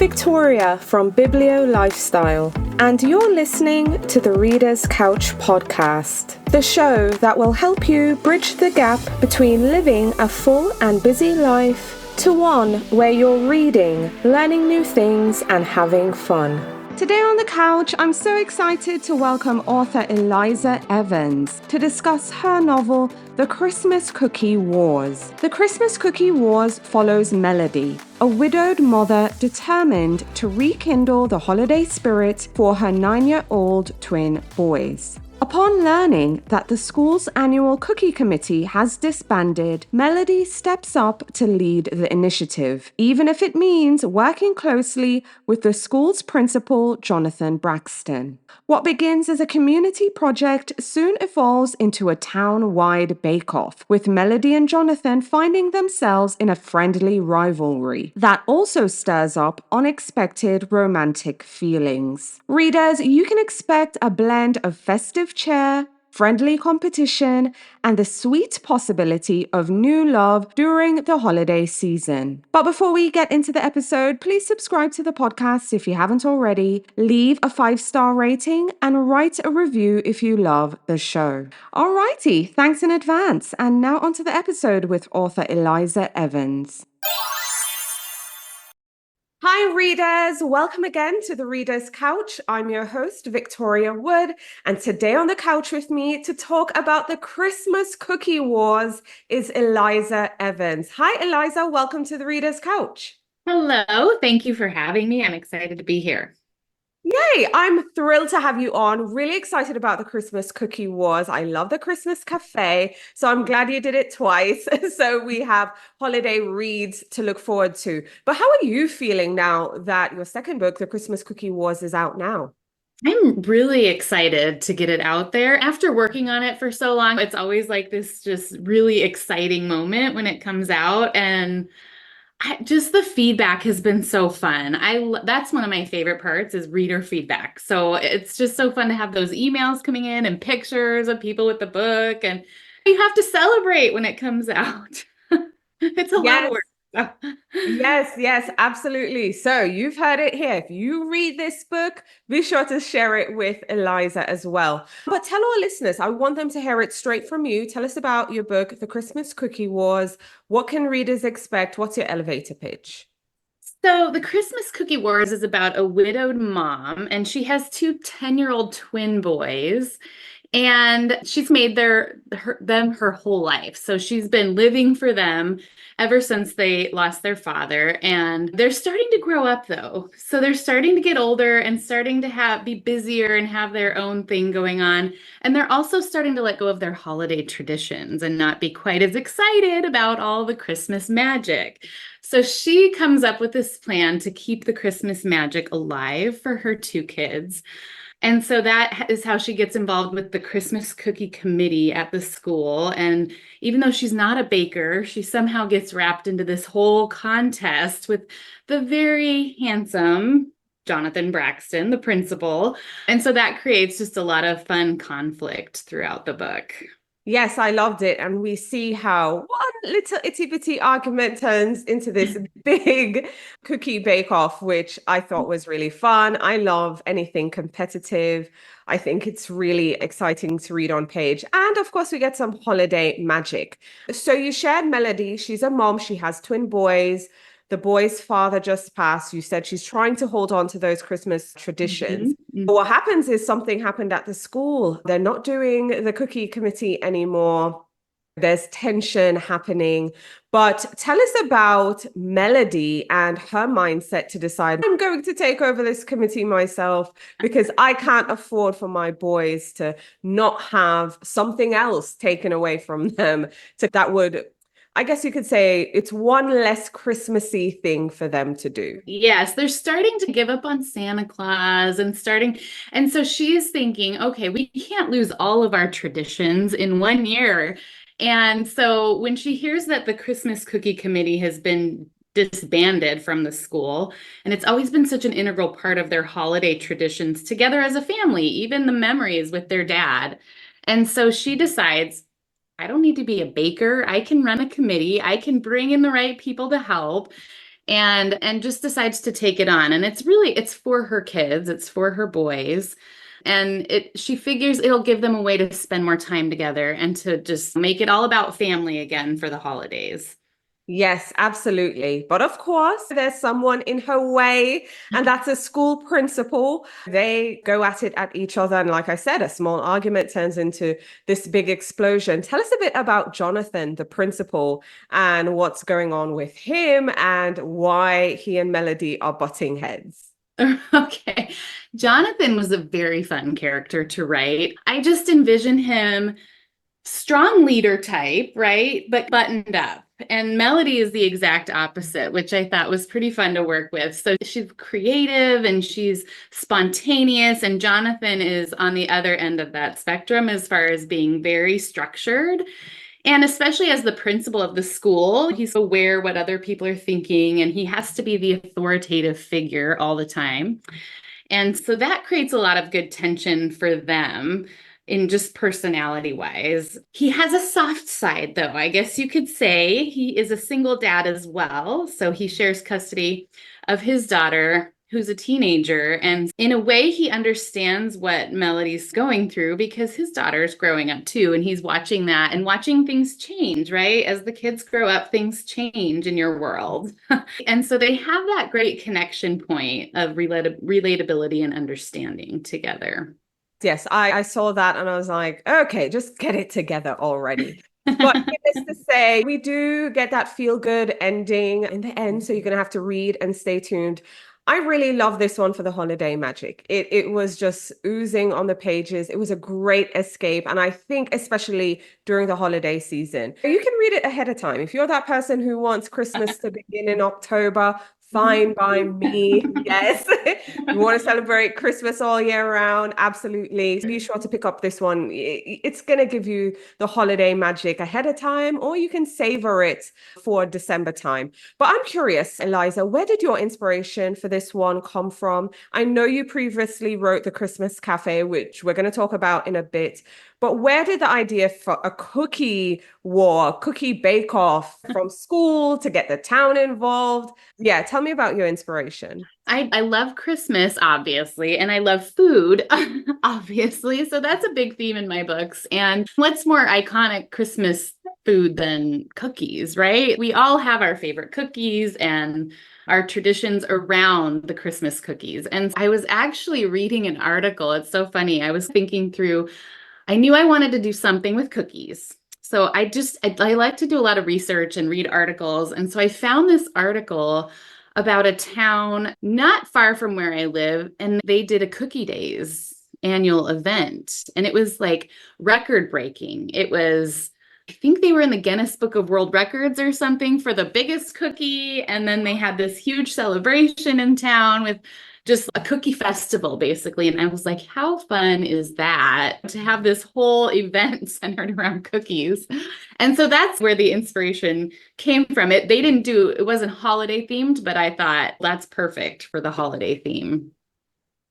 Victoria from Biblio Lifestyle, and you're listening to the Reader's Couch podcast, the show that will help you bridge the gap between living a full and busy life to one where you're reading, learning new things, and having fun. Today on the couch, I'm so excited to welcome author Eliza Evans to discuss her novel, The Christmas Cookie Wars. The Christmas Cookie Wars follows Melody, a widowed mother determined to rekindle the holiday spirit for her 9-year-old twin boys. Upon learning that the school's annual cookie committee has disbanded, Melody steps up to lead the initiative, even if it means working closely with the school's principal, Jonathan Braxton. What begins as a community project soon evolves into a town-wide bake-off, with Melody and Jonathan finding themselves in a friendly rivalry that also stirs up unexpected romantic feelings. Readers, you can expect a blend of festive cheer, friendly competition, and the sweet possibility of new love during the holiday season. But before we get into the episode, please subscribe to the podcast if you haven't already, leave a 5-star rating, and write a review if you love the show. Alrighty, thanks in advance. And now onto the episode with author Eliza Evans. Hi, readers. Welcome again to the Reader's Couch. I'm your host, Victoria Wood, and today on the couch with me to talk about the Christmas Cookie Wars is Eliza Evans. Hi, Eliza. Welcome to the Reader's Couch. Hello. Thank you for having me. I'm excited to be here. Yay! I'm thrilled to have you on. Really excited about the Christmas Cookie Wars. I love the Christmas Cafe, so I'm glad you did it twice. So we have holiday reads to look forward to. But how are you feeling now that your second book, The Christmas Cookie Wars, is out now? I'm really excited to get it out there. After working on it for so long, it's always like this just really exciting moment when it comes out. And just the feedback has been so fun. That's one of my favorite parts is reader feedback. So it's just so fun to have those emails coming in and pictures of people with the book. And you have to celebrate when it comes out. It's a lot of work. Yes, absolutely. So you've heard it here. If you read this book, be sure to share it with Eliza as well. But tell our listeners, I want them to hear it straight from you. Tell us about your book, The Christmas Cookie Wars. What can readers expect? What's your elevator pitch? So the Christmas Cookie Wars is about a widowed mom, and she has two 10-year-old twin boys. And she's made them her whole life. So she's been living for them ever since they lost their father. And they're starting to grow up, though. So they're starting to get older and starting to be busier and have their own thing going on. And they're also starting to let go of their holiday traditions and not be quite as excited about all the Christmas magic. So she comes up with this plan to keep the Christmas magic alive for her two kids. And so that is how she gets involved with the Christmas Cookie Committee at the school. And even though she's not a baker, she somehow gets wrapped into this whole contest with the very handsome Jonathan Braxton, the principal. And so that creates just a lot of fun conflict throughout the book. Yes, I loved it. And we see how one little itty bitty argument turns into this big cookie bake-off, which I thought was really fun. I love anything competitive. I think it's really exciting to read on page. And of course, we get some holiday magic. So you shared Melody. She's a mom. She has twin boys. The boy's father just passed. You said she's trying to hold on to those Christmas traditions. Mm-hmm. But what happens is something happened at the school. They're not doing the cookie committee anymore. There's tension happening. But tell us about Melody and her mindset to decide, I'm going to take over this committee myself because I can't afford for my boys to not have something else taken away from them. So that would, I guess you could say, it's one less Christmassy thing for them to do. Yes, they're starting to give up on Santa Claus and so she's thinking, okay, we can't lose all of our traditions in 1 year. And so when she hears that the Christmas Cookie Committee has been disbanded from the school, and it's always been such an integral part of their holiday traditions together as a family, even the memories with their dad. And so she decides, I don't need to be a baker. I can run a committee. I can bring in the right people to help. and just decides to take it on. And it's for her kids, it's for her boys. And she figures it'll give them a way to spend more time together and to just make it all about family again for the holidays. Yes, absolutely. But of course, there's someone in her way, and that's a school principal. They go at it at each other. And like I said, a small argument turns into this big explosion. Tell us a bit about Jonathan, the principal, and what's going on with him and why he and Melody are butting heads. Okay. Jonathan was a very fun character to write. I just envision him strong leader type, right? But buttoned up. And Melody is the exact opposite, which I thought was pretty fun to work with. So she's creative and she's spontaneous. And Jonathan is on the other end of that spectrum as far as being very structured. And especially as the principal of the school, he's aware what other people are thinking, and he has to be the authoritative figure all the time. And so that creates a lot of good tension for them in just personality wise. He has a soft side, though. I guess you could say he is a single dad as well. So he shares custody of his daughter, who's a teenager. And in a way, he understands what Melody's going through because his daughter's growing up too. And he's watching that and watching things change, right? As the kids grow up, things change in your world. And so they have that great connection point of relatability and understanding together. Yes, I saw that and I was like, okay, just get it together already. But needless to say, we do get that feel good ending in the end. So you're going to have to read and stay tuned. I really love this one for the holiday magic. It was just oozing on the pages. It was a great escape. And I think especially during the holiday season, you can read it ahead of time. If you're that person who wants Christmas to begin in October, fine by me. Yes. You want to celebrate Christmas all year round? Absolutely. Be sure to pick up this one. It's going to give you the holiday magic ahead of time, or you can savor it for December time. But I'm curious, Eliza, where did your inspiration for this one come from? I know you previously wrote The Christmas Cafe, which we're going to talk about in a bit. But where did the idea for a cookie war, cookie bake-off from school to get the town involved? Yeah, tell me about your inspiration. I love Christmas, obviously, and I love food, obviously. So that's a big theme in my books. And what's more iconic Christmas food than cookies, right? We all have our favorite cookies and our traditions around the Christmas cookies. And I was actually reading an article. It's so funny. I was thinking through, I knew I wanted to do something with cookies. So I like to do a lot of research and read articles. And so I found this article about a town not far from where I live, and they did a Cookie Days annual event. And it was like record breaking. I think they were in the Guinness Book of World Records or something for the biggest cookie. And then they had this huge celebration in town with just a cookie festival, basically. And I was like, how fun is that to have this whole event centered around cookies? And so that's where the inspiration came from. It wasn't holiday themed, but I thought that's perfect for the holiday theme.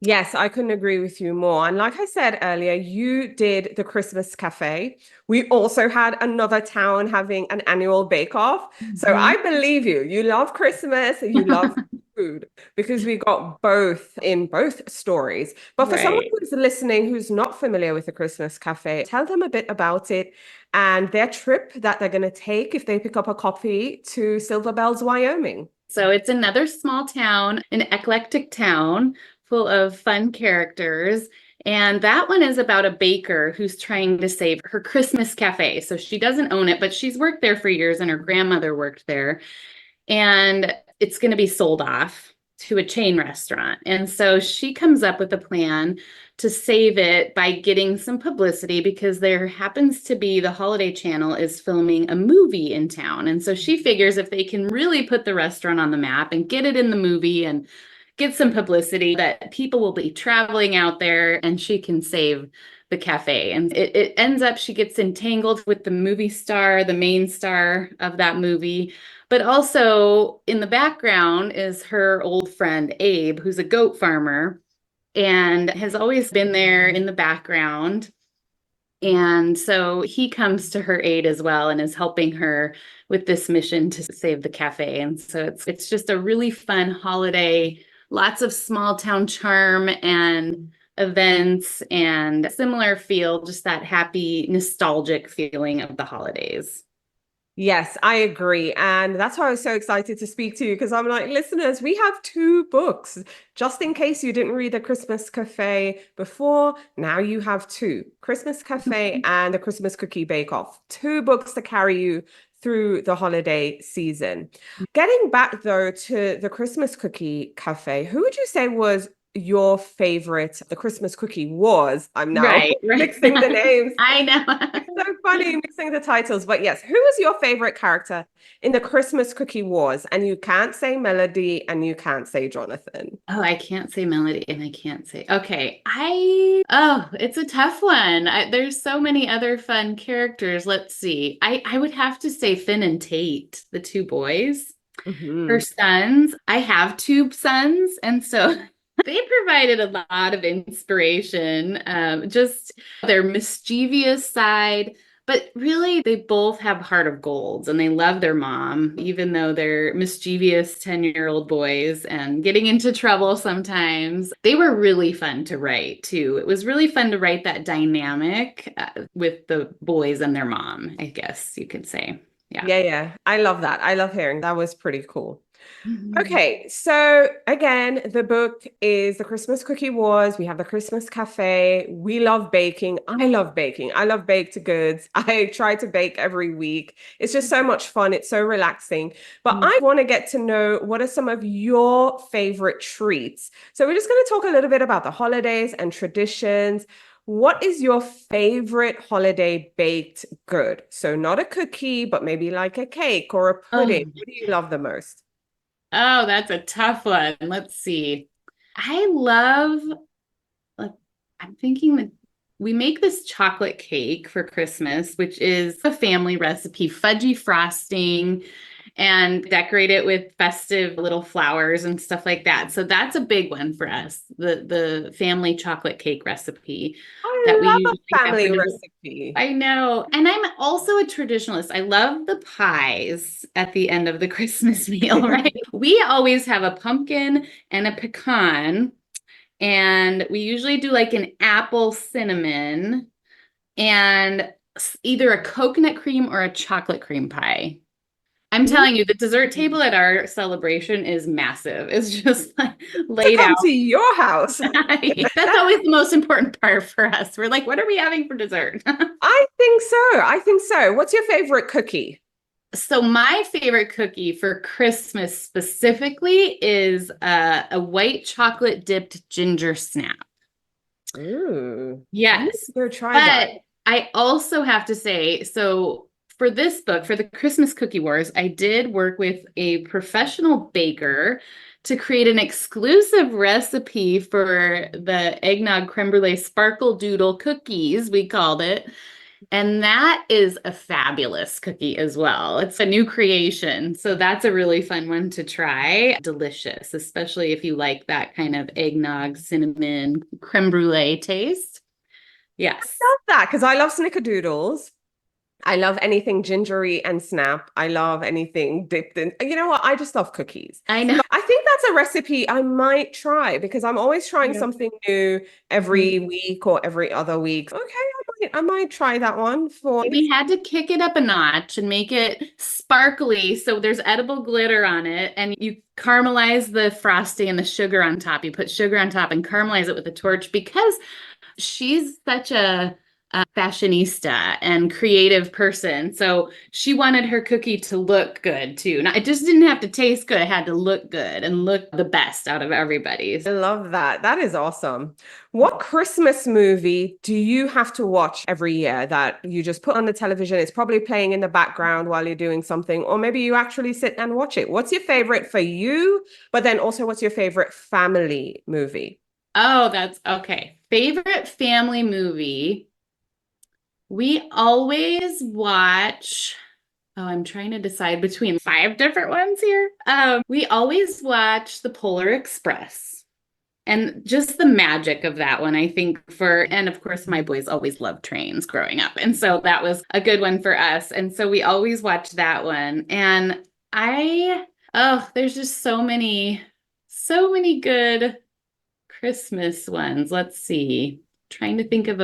Yes, I couldn't agree with you more. And like I said earlier, you did the Christmas Cafe. We also had another town having an annual bake-off. So I believe you. You love Christmas and you love food because we got both in both stories. But for someone Right. who's listening who's not familiar with the Christmas Cafe, tell them a bit about it and their trip that they're going to take if they pick up a copy to Silver Bells, Wyoming. So it's another small town, an eclectic town full of fun characters. And that one is about a baker who's trying to save her Christmas cafe. So she doesn't own it, but she's worked there for years and her grandmother worked there. And it's going to be sold off to a chain restaurant. And so she comes up with a plan to save it by getting some publicity because there happens to be the Holiday Channel is filming a movie in town. And so she figures if they can really put the restaurant on the map and get it in the movie and get some publicity, that people will be traveling out there and she can save the cafe. And it ends up, she gets entangled with the movie star, the main star of that movie. But also in the background is her old friend, Abe, who's a goat farmer and has always been there in the background. And so he comes to her aid as well and is helping her with this mission to save the cafe. And so it's just a really fun holiday, lots of small town charm and events and similar feel, just that happy, nostalgic feeling of the holidays. Yes, I agree. And that's why I was so excited to speak to you because I'm like, listeners, we have two books. Just in case you didn't read The Christmas Cafe before, now you have two, Christmas Cafe and The Christmas Cookie Bake Off. Two books to carry you through the holiday season. Getting back though to The Christmas Cookie Cafe, who would you say was your favorite? The Christmas Cookie Wars. I'm now Right, right. mixing the names. I know. So funny mixing the titles. But yes, who is your favorite character in the Christmas Cookie Wars? And you can't say Melody and you can't say Jonathan. Oh, I can't say Melody and I can't say. Okay. It's a tough one. There's so many other fun characters. Let's see. I would have to say Finn and Tate, the two boys, her Mhm. sons. I have two sons, and so they provided a lot of inspiration. Just their mischievous side, but really, they both have heart of golds and they love their mom, even though they're mischievous 10-year-old boys and getting into trouble sometimes. They were really fun to write too. It was really fun to write that dynamic with the boys and their mom, I guess you could say. Yeah. Yeah, yeah. I love that. I love hearing that was pretty cool. Mhm. Okay, so again, the book is The Christmas Cookie Wars. We have the Christmas Cafe. We love baking. I love baking. I love baked goods. I try to bake every week. It's just so much fun. It's so relaxing. But I want to get to know what are some of your favorite treats. So we're just going to talk a little bit about the holidays and traditions. What is your favorite holiday baked good? So not a cookie, but maybe like a cake or a pudding. Oh, What do you love the most? oh, that's a tough one. Let's see. I love, like, I'm thinking that we make this chocolate cake for Christmas, which is a family recipe, fudgy frosting, and decorate it with festive little flowers and stuff like that. So that's a big one for us, the family chocolate cake recipe that I we love a usually have for family dessert. recipe. I know. And I'm also a traditionalist. I love the pies at the end of the Christmas meal, right? We always have a pumpkin and a pecan, and we usually do like an apple cinnamon and either a coconut cream or a chocolate cream pie. I'm Ooh. telling you, the dessert table at our celebration is massive. It's just like To laid come out. to your house. That's always the most important part for us. We're like, what are we having for dessert? I think so. I think so. What's your favorite cookie? So my favorite cookie for Christmas specifically is a white chocolate dipped ginger snap. Ooh, I need Yes. to go try that. But I also have to say, so for this book, for the Christmas Cookie Wars, I did work with a professional baker to create an exclusive recipe for the eggnog creme brulee sparkle doodle cookies, we called it. And that is a fabulous cookie as well. It's a new creation. So that's a really fun one to try. Delicious, especially if you like that kind of eggnog, cinnamon, creme brulee taste. Yes. Love that because I love snickerdoodles. I love anything gingery and snap. I love anything dipped in. You know what? I just love cookies. I know. I think that's a recipe I might try because I'm always trying Yeah. something new every week or every other week. Okay, I might try that one for We had to kick it up a notch and make it sparkly. So there's edible glitter on it, and you caramelize the frosting and the sugar on top. You put sugar on top and caramelize it with a torch because she's such a fashionista and creative person. So she wanted her cookie to look good too. Now, it just didn't have to taste good. It had to look good and look the best out of everybody. I love that. That is awesome. What Christmas movie do you have to watch every year that you just put on the television? It's probably playing in the background while you're doing something, or maybe you actually sit and watch it. What's your favorite for you? But then also, what's your favorite family movie? Oh, that's okay. Favorite family movie. We always watch. Oh, I'm trying to decide between five different ones here. We always watch The Polar Express. And just the magic of that one, I think and of course, my boys always loved trains growing up. And so that was a good one for us. And so we always watched that one. And there's just so many good Christmas ones. Let's see. Trying to think of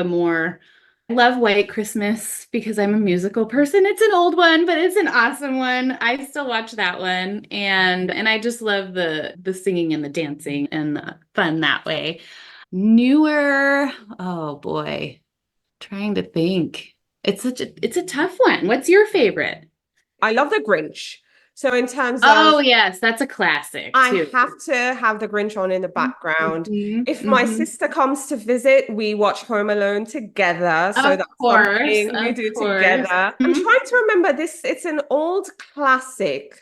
I love White Christmas because I'm a musical person. It's an old one, but it's an awesome one. I still watch that one. And I just love the singing and the dancing and the fun that way. Newer, oh boy. Trying to think. It's a tough one. What's your favorite? I love The Grinch. So in terms Oh, of, yes, that's a classic I too. have to have The Grinch on in the background. Mhm, If my mhm. sister comes to visit, we watch Home Alone together. So Of that's course, something we of do course. together. I'm Mhm. trying to remember this. It's an old classic.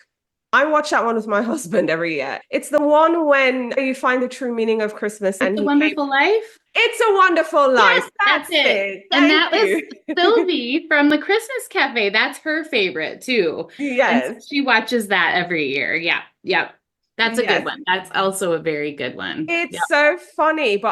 I watch that one with my husband every year. It's the one when you find the true meaning of Christmas and It's a he came. Wonderful Life. It's a Wonderful Life. Yes, that's That's it. it. And Thank that was you. Sylvie from the Christmas Cafe. That's her favorite too. And so Yes. she watches that every year. Yeah. Yep. That's a good Yes. one. That's also a very good one. It's Yep. so funny, but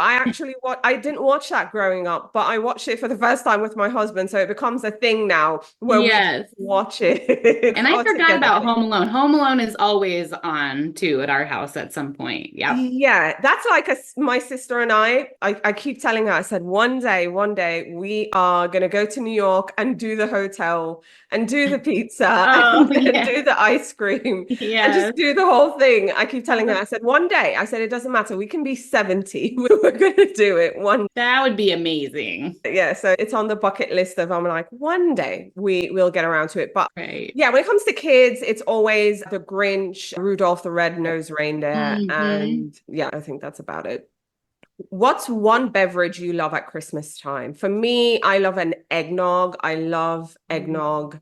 I didn't watch that growing up, but I watched it for the first time with my husband, so it becomes a thing now where we Yes. watch it And I all forgot together. about Home Alone. Home Alone is always on too at our house at some point. Yep. Yeah, that's like my sister and I keep telling her, I said, one day we are going to go to New York and do the hotel and do the pizza Oh, and then yeah. do the ice cream and just Yes. do the whole thing. I keep telling her, I said, one day, I said, it doesn't matter. We can be 70. We're going to do it one. That would be amazing. Yeah, so it's on the bucket list of, I'm like, one day we will get around to it. But Right. yeah, when it comes to kids, it's always The Grinch, Rudolph the Red-Nosed Reindeer, Hmm. and yeah, I think that's about it. What's one beverage you love at Christmas time? For me, I love an eggnog. I love eggnog.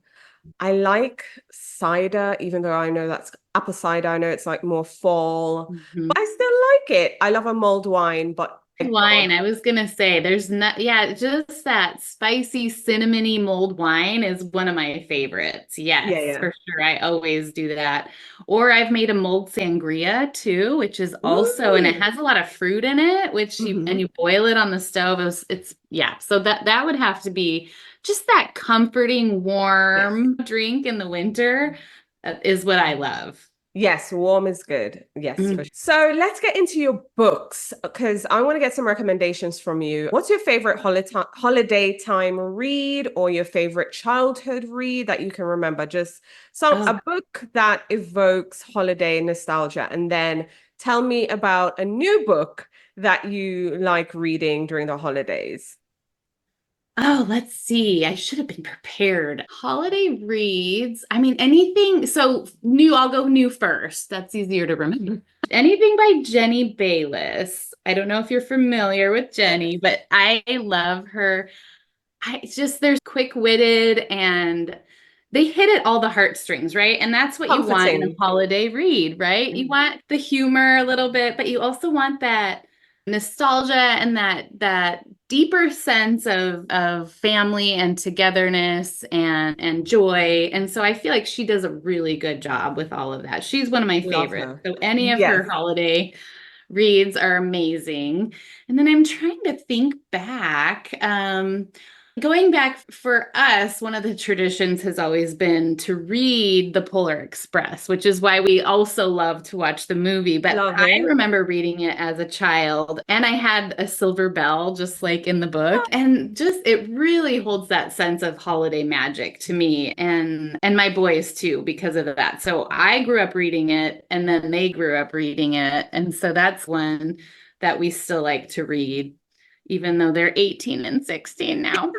I like cider, even though I know that's apple cider. I know it's like more fall, Hmm. but I still like it. I love a mulled wine, but Wine, eggnog. I was gonna say, there's not, yeah, just that spicy cinnamony mulled wine is one of my favorites. Yeah, Yes, yeah. for sure. I always do that. Or I've made a mulled sangria too, which is also, and it Ooh. has a lot of fruit in it, which Mhm. you boil it on the stove. Yeah. So that would have to be just that comforting, Yes. warm drink in the winter is what I love. Yes, warm is good. Yes, for Mm. sure. So let's get into your books because I want to get some recommendations from you. What's your favorite holiday time read or your favorite childhood read that you can remember? Just Oh, a book that evokes holiday nostalgia, and then tell me about a new book that you like reading during the holidays. Oh, let's see. I should have been prepared. Holiday reads. I mean, anything. So new, I'll go new first. That's easier to remember. Anything by Jenny Bayless. I don't know if you're familiar with Jenny, but I love her. They're quick-witted and they hit at all the heartstrings, right? And that's what you want in a Comforting. holiday read, right? You Mhm. want the humor a little bit, but you also want that nostalgia and that deeper sense of family and togetherness and joy. And so I feel like she does a really good job with all of that. She's one of my Love favorites. her. So any of her Yes. holiday reads are amazing. And then I'm trying to think back. Going back for us, one of the traditions has always been to read The Polar Express, which is why we also love to watch the movie. But Love I it. remember reading it as a child, and I had a silver bell, just like in the book, and just it really holds that sense of holiday magic to me, and my boys too, because of that. So I grew up reading it, and then they grew up reading it, and so that's one that we still like to read even though they're 18 and 16 now.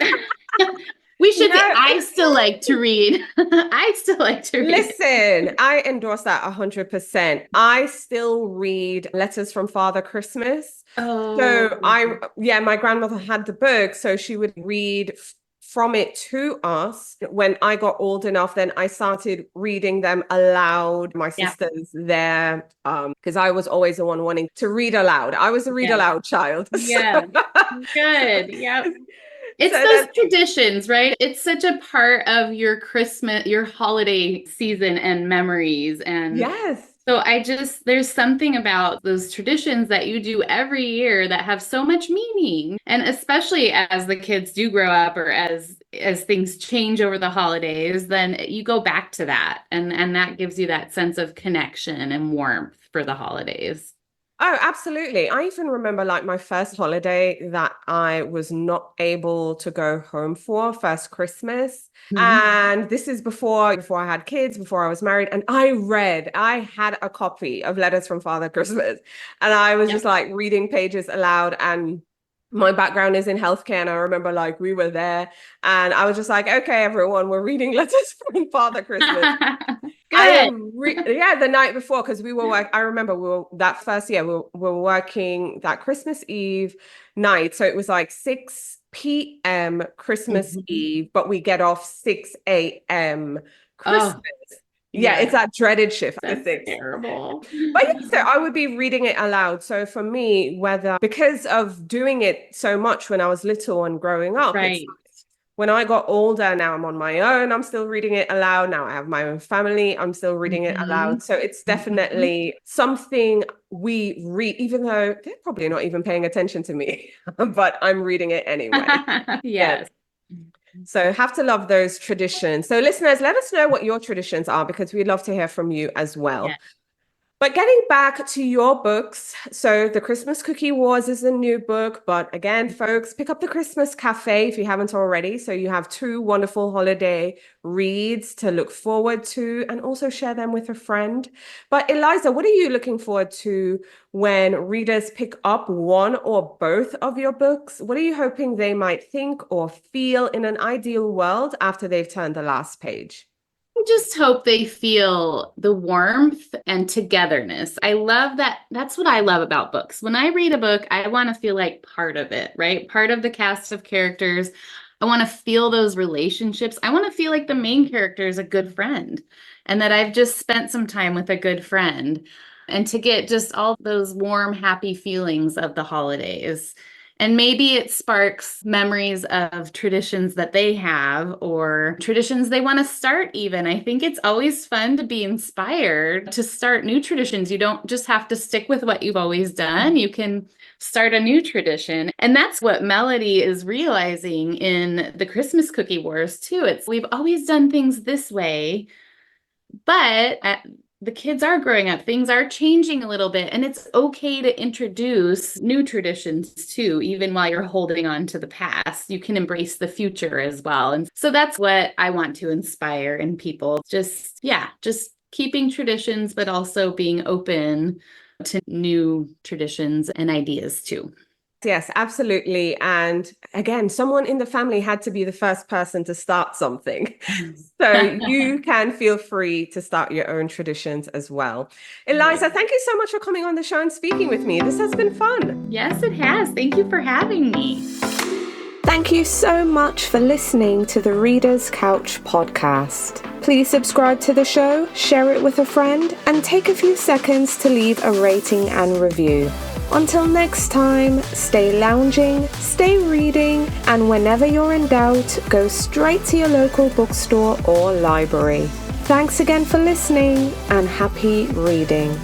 We should say, No. I still like to read. I still like to read. Listen, I endorse that 100%. I still read Letters from Father Christmas. Oh, So yeah, my grandmother had the book, so she would read from it to us. When I got old enough, then I started reading them aloud. My yeah, sisters there, because I was always the one wanting to read aloud. I was a read yeah, aloud child. yeah. Good. Yep. So It's those that traditions, right? It's such a part of your Christmas, your holiday season and memories. And yes. So there's something about those traditions that you do every year that have so much meaning. And especially as the kids do grow up or as things change over the holidays, then you go back to that. And that gives you that sense of connection and warmth for the holidays. Oh, absolutely. I even remember like my first holiday that I was not able to go home for, first Christmas. Mhm. And this is before I had kids, before I was married. And I had a copy of Letters from Father Christmas. And I was just Yep. like reading pages aloud, and my background is in healthcare. And I remember like we were there and I was just like, okay, everyone, we're reading Letters from Father Christmas. Good. Yeah, the night before, because I remember that first year we were working that Christmas Eve night. So it was like 6 p.m. Christmas Mhm. Eve, but we get off 6 a.m. Christmas. Oh, Yeah, it's yes, that dreaded shift, the that's six. terrible. But yeah, so I would be reading it aloud. So for me, whether because of doing it so much when I was little and growing up, it's Right. when I got older, now I'm on my own, I'm still reading it aloud. Now I have my own family, I'm still reading it aloud. Mhm. So it's Mhm. definitely something we read, even though they're probably not even paying attention to me, but I'm reading it anyway. Yeah. Yes. So have to love those traditions. So listeners, let us know what your traditions are because we'd love to hear from you as Yeah. well. But getting back to your books, so The Christmas Cookie Wars is a new book, but again, folks, pick up The Christmas Cafe if you haven't already. So you have two wonderful holiday reads to look forward to and also share them with a friend. But Eliza, what are you looking forward to when readers pick up one or both of your books? What are you hoping they might think or feel in an ideal world after they've turned the last page? I just hope they feel the warmth and togetherness. I love that. That's what I love about books. When I read a book, I want to feel like part of it, right? Part of the cast of characters. I want to feel those relationships. I want to feel like the main character is a good friend and that I've just spent some time with a good friend and to get just all those warm, happy feelings of the holidays. And maybe it sparks memories of traditions that they have or traditions they want to start, even. I think it's always fun to be inspired to start new traditions. You don't just have to stick with what you've always done, you can start a new tradition. And that's what Melody is realizing in the Christmas Cookie Wars, too. It's we've always done things this way, but the kids are growing up, things are changing a little bit, and it's okay to introduce new traditions too, even while you're holding on to the past. You can embrace the future as well. And so that's what I want to inspire in people. Just keeping traditions, but also being open to new traditions and ideas too. Yes, absolutely. And again, someone in the family had to be the first person to start something. So you can feel free to start your own traditions as well. Eliza, Yeah. thank you so much for coming on the show and speaking with me. This has been fun. Yes, it has. Thank you for having me. Thank you so much for listening to the Reader's Couch podcast. Please subscribe to the show, share it with a friend, and take a few seconds to leave a rating and review. Until next time, stay lounging, stay reading, and whenever you're in doubt, go straight to your local bookstore or library. Thanks again for listening, and happy reading.